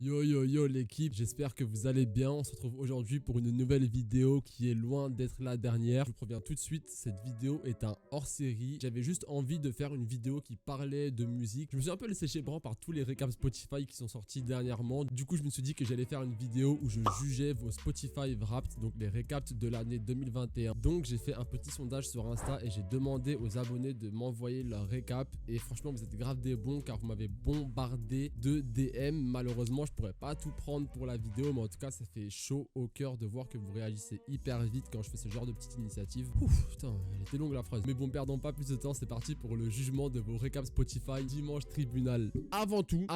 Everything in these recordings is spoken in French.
Yo yo yo l'équipe, j'espère que vous allez bien. On se retrouve aujourd'hui pour une nouvelle vidéo qui est loin d'être la dernière. Je vous préviens tout de suite, cette vidéo est un hors-série. J'avais juste envie de faire une vidéo qui parlait de musique. Je me suis un peu laissé chébrant par tous les récaps Spotify qui sont sortis dernièrement. Du coup je me suis dit que j'allais faire une vidéo où je jugeais vos Spotify Wrapped, donc les récaps de l'année 2021. Donc j'ai fait un petit sondage sur Insta et j'ai demandé aux abonnés de m'envoyer leur récap. Et franchement vous êtes grave des bons car vous m'avez bombardé de DM. Malheureusement je pourrais pas tout prendre pour la vidéo, mais en tout cas ça fait chaud au cœur de voir que vous réagissez hyper vite quand je fais ce genre de petite initiative. Ouf, putain, elle était longue la phrase. Mais bon, perdons pas plus de temps, c'est parti pour le jugement de vos récaps Spotify dimanche tribunal. Avant tout,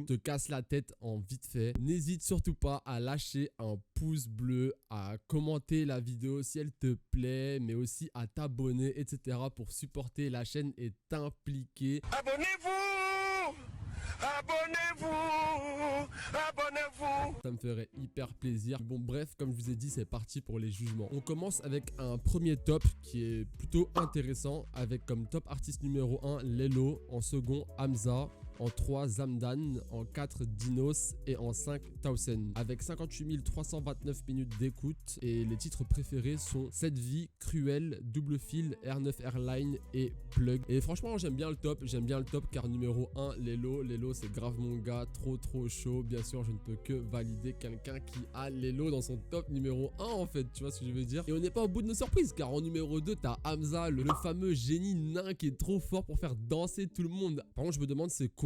te casse la tête en vite fait. N'hésite surtout pas à lâcher un pouce bleu, à commenter la vidéo si elle te plaît, mais aussi à t'abonner, etc. pour supporter la chaîne et t'impliquer. Abonnez-vous! Abonnez-vous! Abonnez-vous! Ça me ferait hyper plaisir. Bon bref, comme je vous ai dit, c'est parti pour les jugements. On commence avec un premier top qui est plutôt intéressant, avec comme top artiste numéro 1 Lelo, en second Hamza, en 3 Zamdan, en 4 Dinos et en 5 Tausen. Avec 58 329 minutes d'écoute, et les titres préférés sont Cette vie, Cruel, Double Fil, R9 Airline et Plug. Et franchement j'aime bien le top, car numéro 1 Lelo c'est grave mon gars, trop chaud. Bien sûr je ne peux que valider quelqu'un qui a Lelo dans son top numéro 1 en fait, tu vois ce que je veux dire. Et on n'est pas au bout de nos surprises, car en numéro 2 t'as Hamza, le fameux génie nain qui est trop fort pour faire danser tout le monde. Par contre je me demande c'est quoi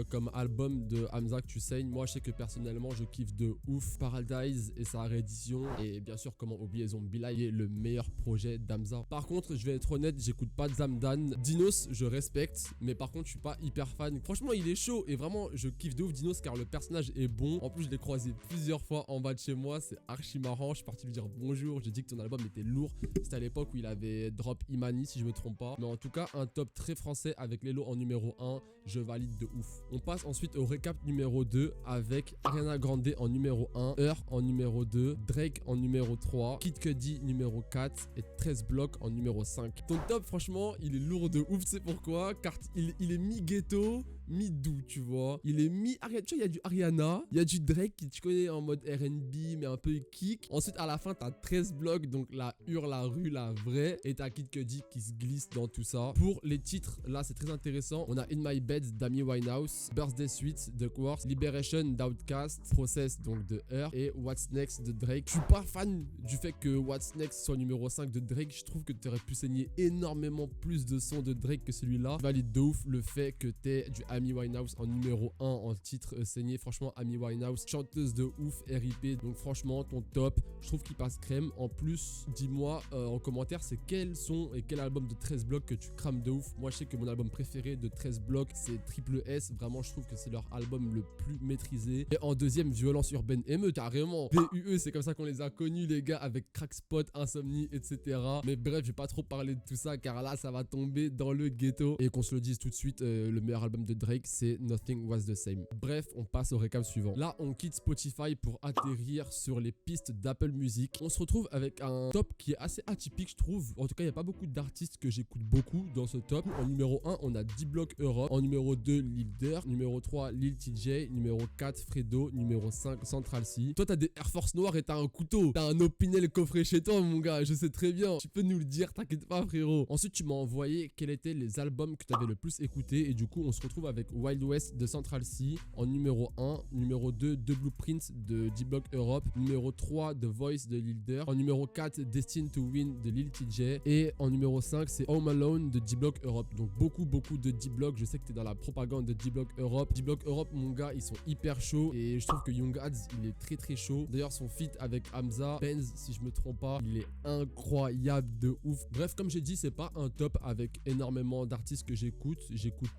comme album de Hamza que tu saignes. Moi je sais que personnellement je kiffe de ouf Paradise et sa réédition, et bien sûr comment oublier Zombie Live, est le meilleur projet d'Hamza. Par contre je vais être honnête, j'écoute pas de Zamdan. Dinos je respecte, mais par contre je suis pas hyper fan. Franchement il est chaud et vraiment je kiffe de ouf Dinos car le personnage est bon. En plus je l'ai croisé plusieurs fois en bas de chez moi, c'est archi marrant. Je suis parti lui dire bonjour, j'ai dit que ton album était lourd. C'était à l'époque où il avait drop Imani si je me trompe pas. Mais en tout cas un top très français avec Lelo en numéro 1, je valide de ouf. On passe ensuite au récap numéro 2 avec Ariana Grande en numéro 1, Heur en numéro 2, Drake en numéro 3, Kid Cudi numéro 4 et 13 blocs en numéro 5. Ton top franchement il est lourd de ouf, c'est pourquoi, car il est mi-ghetto, mi-doux, tu vois. Il est mi-Ariana, tu vois, il y a du Ariana, il y a du Drake qui tu connais en mode R&B mais un peu kick. Ensuite à la fin t'as 13 blocs, donc la rue, la vraie, et t'as Kid Cudi qui se glisse dans tout ça. Pour les titres, là c'est très intéressant. On a In My Bed d'Amy Winehouse, Birthday Suite de Quartz, Liberation d'Outkast, Process donc de Her et What's Next de Drake. Je suis pas fan du fait que What's Next soit numéro 5 de Drake. Je trouve que tu aurais pu saigner énormément plus de sons de Drake que celui-là. Je valide de ouf le fait que t'aies du Amy Winehouse en numéro 1 en titre saigné. Franchement Amy Winehouse, chanteuse de ouf, RIP. Donc franchement ton top, je trouve qu'il passe crème. En plus dis-moi en commentaire c'est quels sont et quel album de 13 blocs que tu crames de ouf. Moi je sais que mon album préféré de 13 blocs c'est Triple S. Vraiment je trouve que c'est leur album le plus maîtrisé. Et en deuxième, Violence Urbaine ME, carrément. PUE, c'est comme ça qu'on les a connus les gars, avec Crackspot, Insomnie, etc. Mais bref, je vais pas trop parler de tout ça car là ça va tomber dans le ghetto. Et qu'on se le dise tout de suite, le meilleur album de Drake c'est Nothing Was The Same. Bref, on passe au récap suivant. Là on quitte Spotify pour atterrir sur les pistes d'Apple Music. On se retrouve avec un top qui est assez atypique je trouve. En tout cas il n'y a pas beaucoup d'artistes que j'écoute beaucoup dans ce top. En numéro 1 on a D-Block Europe, en numéro 2 Lil Durk, numéro 3 Lil TJ, numéro 4 Fredo, numéro 5 Central C. Toi t'as des Air Force noirs et t'as un couteau, t'as un Opinel coffret chez toi mon gars, je sais très bien, tu peux nous le dire, t'inquiète pas frérot. Ensuite tu m'as envoyé quels étaient les albums que t'avais le plus écouté, et du coup on se retrouve avec Wild West de Central C en numéro 1, numéro 2 The Blueprint de D-Block Europe, numéro 3 The Voice de Lil Durk, en numéro 4 Destined to Win de Lil TJ, et en numéro 5 c'est Home Alone de D-Block Europe. Donc beaucoup de D-Block, je sais que t'es dans la propagande de D-Block Europe. D-Block Europe mon gars ils sont hyper chauds, et je trouve que Young Adz il est très chaud. D'ailleurs son feat avec Hamza, Benz si je me trompe pas, il est incroyable de ouf. Bref comme j'ai dit c'est pas un top avec énormément d'artistes que j'écoute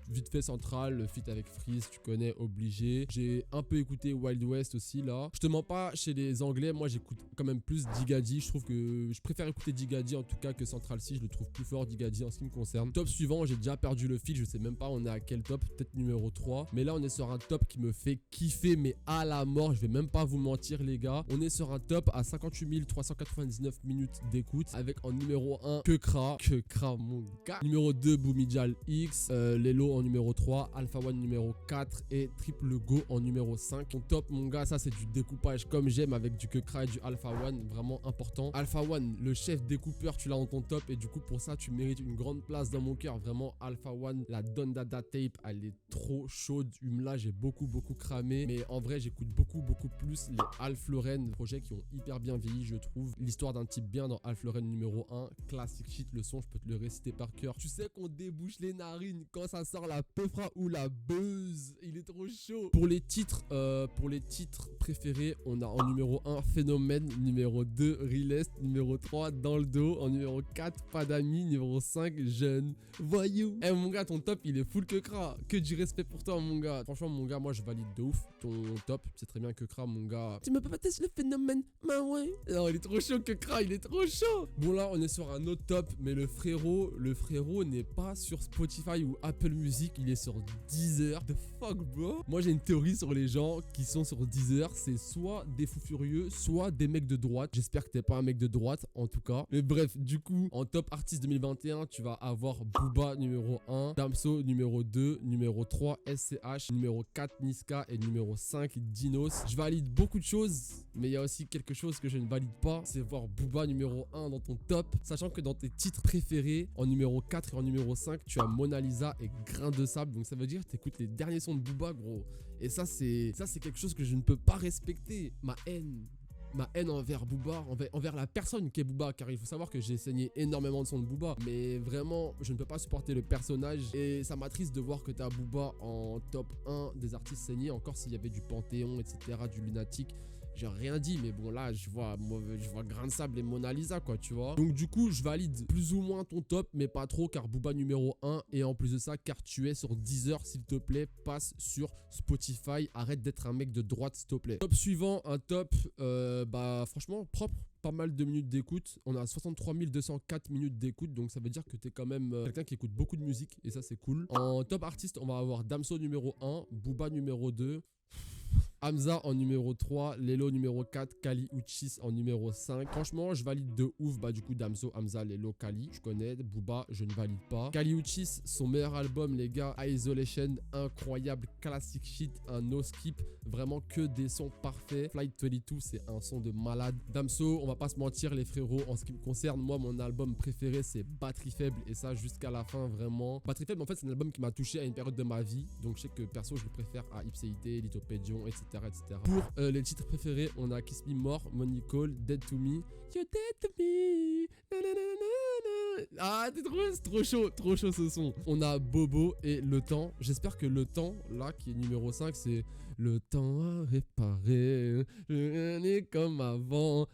vite fait Central, le feat avec Freeze tu connais, obligé. J'ai un peu écouté Wild West aussi là. Je te mens pas, chez les anglais moi j'écoute quand même plus Digadi. Je trouve que je préfère écouter Digadi en tout cas que Central C, je le trouve plus fort Digadi en ce qui me concerne. Top suivant, j'ai déjà perdu le fil, je sais même pas on est à quel top, peut-être numéro 3, mais là on est sur un top qui me fait kiffer mais à la mort, je vais même pas vous mentir les gars. On est sur un top à 58 399 minutes d'écoute, avec en numéro 1 Que Kra mon gars, numéro 2 Boumidjal X, Lelo en numéro 3, Alpha One numéro 4 et Triple Go en numéro 5. Mon top, mon gars, ça c'est du découpage comme j'aime avec du Kekra et du Alpha One, vraiment important. Alpha One, le chef découpeur, tu l'as dans ton top et du coup pour ça tu mérites une grande place dans mon cœur. Vraiment Alpha One, la Don Dada tape, elle est trop chaude. Là j'ai beaucoup cramé, mais en vrai j'écoute beaucoup plus les Alpha Lauren, projets qui ont hyper bien vieilli je trouve. L'histoire d'un type bien dans Alpha Lauren numéro 1, classic shit, le son je peux te le réciter par cœur. Tu sais qu'on débouche les narines quand ça sort la peufra ou la buzz, il est trop chaud. Pour les titres préférés, on a en numéro 1 Phénomène, numéro 2 Realest, numéro 3 Dans le dos, en numéro 4 Pas d'amis, numéro 5 Jeune Voyou. Eh mon gars, ton top il est full Kekra, que du respect pour toi mon gars. Franchement mon gars, moi je valide de ouf ton top, c'est très bien Kekra mon gars. Tu me peux pas tester le Phénomène, bah ouais. Non, il est trop chaud Kekra, il est trop chaud. Bon là on est sur un autre top, mais le frérot n'est pas sur Spotify ou Apple Music, il est sur Deezer. The fuck bro. Moi j'ai une théorie sur les gens qui sont sur Deezer, c'est soit des fous furieux, soit des mecs de droite. J'espère que t'es pas un mec de droite en tout cas. Mais bref, du coup, en top artiste 2021, tu vas avoir Booba numéro 1, Damso numéro 2, numéro 3 SCH, numéro 4 Niska et numéro 5 Dinos. Je valide beaucoup de choses, mais il y a aussi quelque chose que je ne valide pas, c'est voir Booba numéro 1 dans ton top, sachant que dans tes titres préférés, en numéro 4 et en numéro 5, tu as Mona Lisa et Grain de Sable. Donc ça veut dire que t'écoutes les derniers sons de Booba gros. Et ça c'est quelque chose que je ne peux pas respecter. Ma haine envers Booba, envers la personne qui est Booba, car il faut savoir que j'ai saigné énormément de sons de Booba, mais vraiment je ne peux pas supporter le personnage et ça m'attriste de voir que t'as Booba en top 1 des artistes saignés, encore s'il y avait du Panthéon, etc., du Lunatique. J'ai rien dit, mais bon là je vois Grain de Sable et Mona Lisa quoi, tu vois. Donc du coup je valide plus ou moins ton top, mais pas trop, car Booba numéro 1, et en plus de ça, car tu es sur Deezer, s'il te plaît, passe sur Spotify, arrête d'être un mec de droite s'il te plaît. Top suivant, un top franchement propre. Pas mal de minutes d'écoute, on a 63 204 minutes d'écoute, donc ça veut dire que t'es quand même quelqu'un qui écoute beaucoup de musique et ça c'est cool. En top artiste, on va avoir Damso numéro 1, Booba numéro 2, Hamza en numéro 3, Lelo numéro 4, Kali Uchis en numéro 5. Franchement, je valide de ouf. Bah, du coup, Damso, Hamza, Lelo, Kali. Je connais. Booba, je ne valide pas. Kali Uchis, son meilleur album, les gars, Isolation, incroyable, classic shit, un no skip. Vraiment que des sons parfaits. Flight 22, c'est un son de malade. Damso, on va pas se mentir, les frérots. En ce qui me concerne, moi, mon album préféré, c'est Batterie Faible. Et ça, jusqu'à la fin, vraiment. Batterie Faible, en fait, c'est un album qui m'a touché à une période de ma vie. Donc, je sais que perso, je le préfère à Ipséité, Lithopédion, etc. Pour les titres préférés, on a Kiss Me More, Money Call, Dead to Me. You're dead to me. Ah, c'est trop chaud ce son. On a Bobo et Le Temps. J'espère que Le Temps, là, qui est numéro 5, c'est Le temps à réparer. Je n'ai comme avant.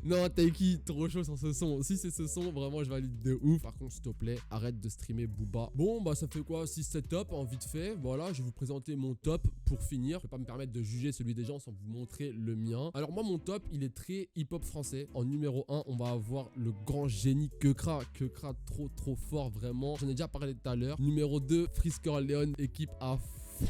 Non, Taiki, trop chaud sur ce son. Si c'est ce son, vraiment, je valide de ouf. Par contre, s'il te plaît, arrête de streamer Booba. Bon, bah, ça fait quoi 6-7 top en vite fait. Voilà, je vais vous présenter mon top pour finir. Je vais pas me permettre de juger celui des gens sans vous montrer le mien. Alors, moi, mon top, il est très hip-hop français. En numéro 1, on va avoir le grand génie Kekra. Kekra, trop fort, vraiment. J'en ai déjà parlé tout à l'heure. Numéro 2, Frisker Léon, équipe à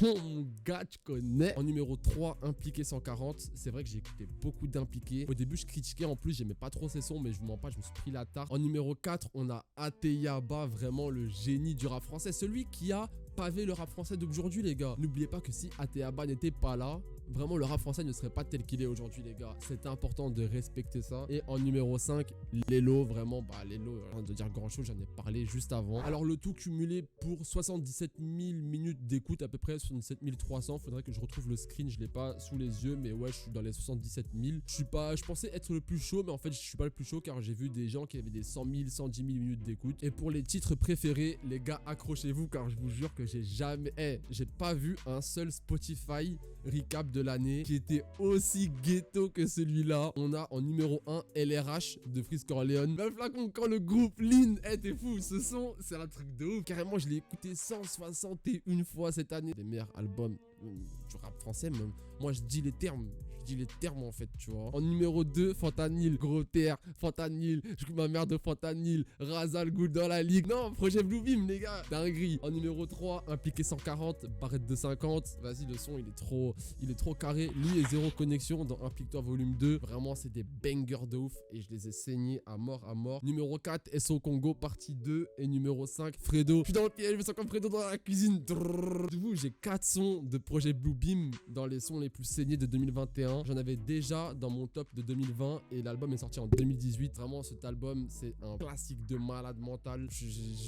mon gars, tu connais. En numéro 3, Impliqué 140. C'est vrai que j'ai écouté beaucoup d'Impliqué. Au début, je critiquais, en plus, j'aimais pas trop ses sons, mais je vous mens pas, je me suis pris la tarte. En numéro 4, on a Ateyaba, vraiment le génie du rap français. Celui qui a pavé le rap français d'aujourd'hui, les gars. N'oubliez pas que si Ateyaba n'était pas là, vraiment le rap français ne serait pas tel qu'il est aujourd'hui, les gars. C'est important de respecter ça. Et en numéro 5, Lelo, vraiment, bah Lelo, rien de dire grand chose, j'en ai parlé juste avant. Alors le tout cumulé pour 77 000 minutes d'écoute, à peu près 77 300. Faudrait que je retrouve le screen, je l'ai pas sous les yeux, mais ouais, je suis dans les 77 000. Je pensais être le plus chaud, mais en fait, je suis pas le plus chaud car j'ai vu des gens qui avaient des 100 000, 110 000 minutes d'écoute. Et pour les titres préférés, les gars, accrochez-vous car je vous jure que j'ai pas vu un seul Spotify recap de l'année qui était aussi ghetto que celui-là. On a en numéro 1 LRH de Frisk Orleans. Le flacon quand le groupe Lean, t'es fou, ce son c'est un truc de ouf. Carrément je l'ai écouté 161 fois cette année. Les meilleurs albums du rap français, même. Moi je dis les termes, dis les termes en fait, tu vois. En numéro 2, Fentanyl, gros terre, Fentanyl, je coupe ma mère de Fentanyl, Razal Gould dans la ligue. Non, projet Bluebeam, les gars, dinguerie. En numéro 3, Impliqué 140, Barrette de 50. Vas-y, le son, il est trop carré. Lui et Zéro Connexion dans Implique-toi volume 2. Vraiment, c'est des bangers de ouf et je les ai saignés à mort à mort. Numéro 4, SO Congo, partie 2. Et numéro 5, Fredo. Je suis dans le piège, je me sens comme Fredo dans la cuisine. Du coup, j'ai 4 sons de projet Bluebeam dans les sons les plus saignés de 2021. J'en avais déjà dans mon top de 2020 et l'album est sorti en 2018. Vraiment, cet album, c'est un classique de malade mental.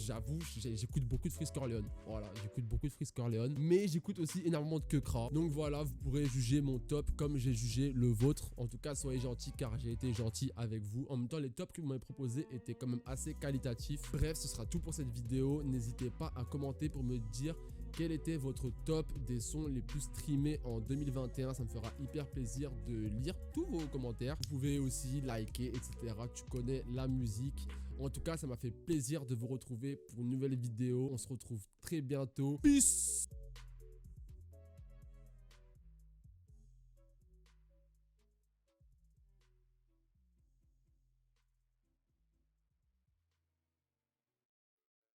J'avoue, j'écoute beaucoup de Freeze Corleone. Voilà, j'écoute beaucoup de Freeze Corleone. Mais j'écoute aussi énormément de Kekra. Donc voilà, vous pourrez juger mon top comme j'ai jugé le vôtre. En tout cas, soyez gentils car j'ai été gentil avec vous. En même temps, les tops que vous m'avez proposés étaient quand même assez qualitatifs. Bref, ce sera tout pour cette vidéo. N'hésitez pas à commenter pour me dire quel était votre top des sons les plus streamés en 2021. Ça me fera hyper plaisir de lire tous vos commentaires. Vous pouvez aussi liker, etc. Tu connais la musique. En tout cas, ça m'a fait plaisir de vous retrouver pour une nouvelle vidéo. On se retrouve très bientôt. Peace!